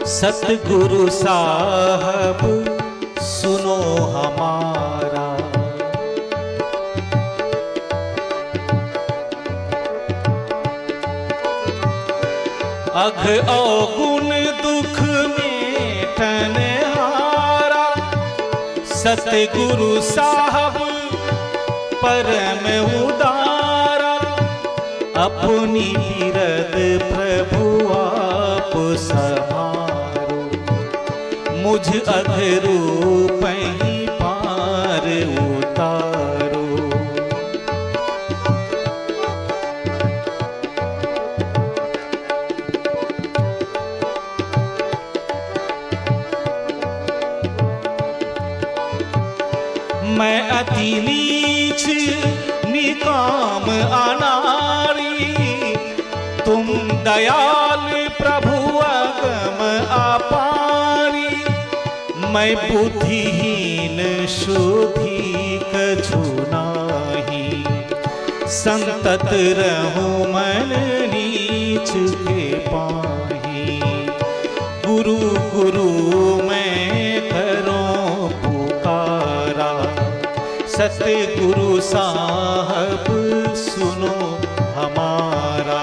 सतगुरु साहब सुनो हमारा। अघ अवगुण दुख में ठनहारा, सतगुरु साहब परम उदारा। अपनी बिरद प्रभु आप संभारो, मुझ अधरूप ही पार उतारो। मैं अति नीच निकाम अनारी, तुम दयाल प्रभु अगम अपारी। मैं बुद्धिहीन शुद्धि कछु नाही, संतत रहूं मन नीच के पाही। गुरु गुरु मैं करूं पुकारा, सतगुरु साहब सुनो हमारा।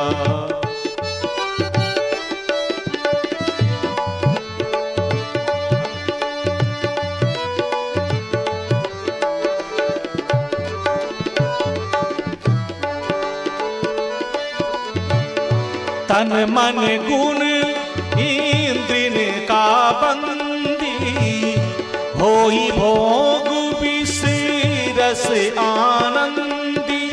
तन मन गुण इंद्रिन का बंदी, होई भोग रस आनंदी।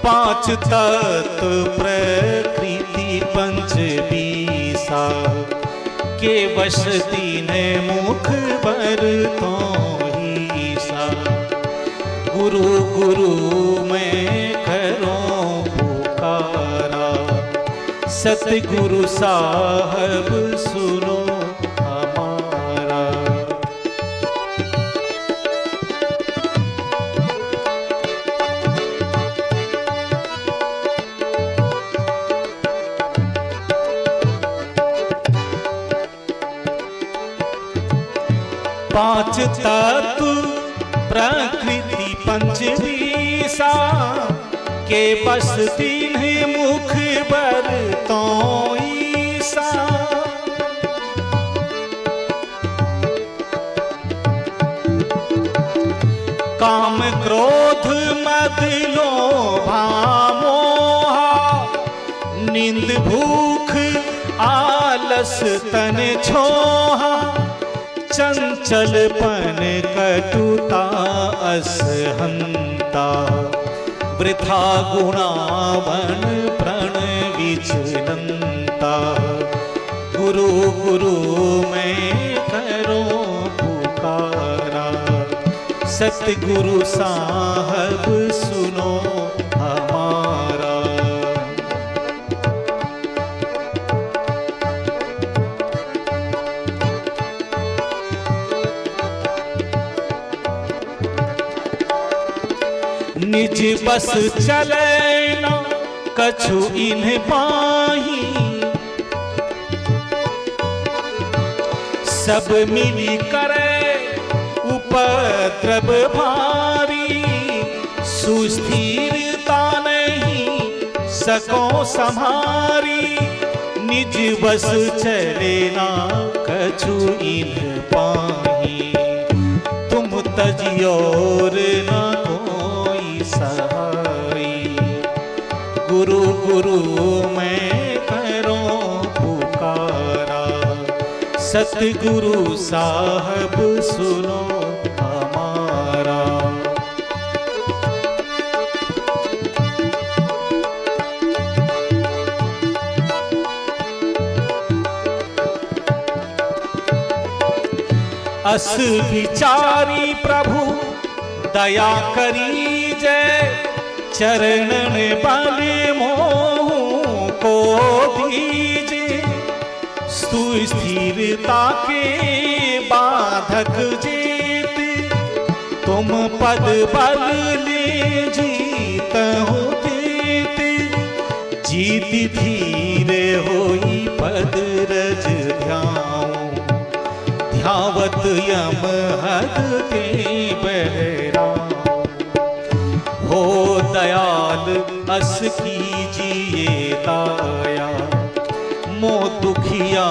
पांच तत्व प्रकृति पंच बीसा, के वश तीन मुख बर तो ही सा। गुरु गुरु मैं करूं पुकारा, सतगुरु साहब सुनो हमारा। पांच तत्व प्रकृति पंच बीसा, के बस तीन मुख बर तो ईसा। काम क्रोध मद लोभा मोहा, नींद भूख आलस तन छोहा। चंचलपन कटुता असहंता, वृथा गुणावन प्रण विचलंता। गुरु गुरु मैं करूं पुकारा, सतगुरु साहब सुनो हमारा। निज बस चले न कछु इन्ह पाही, सब मिली करे उपद्रव भारी। सुस्थिरता नहीं सको संहारी, निज बस चले ना कछु इन्ह पाही। तुम तजियोर ना सहाई, गुरु गुरु मैं करूं पुकारा, सतगुरु साहब सुनो हमारा। अस विचारी प्रभु दया करीजे, चरणन बल मोह को दीजे। सुस्थिरता के बाधक जेत, तुम पद बल ले जीत हो देत। जीत धीरे होई पद रज ध्यान, अस कीजिए दाया, मो दुखिया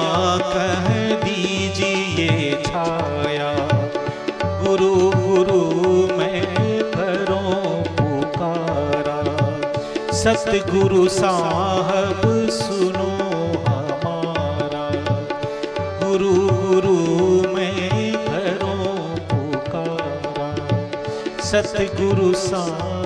कह दीजिए छाया। गुरु गुरु मैं करो पुकारा, सतगुरु साहब सुनो हमारा। गुरु गुरु मैं करो पुकारा, सतगुरु साहब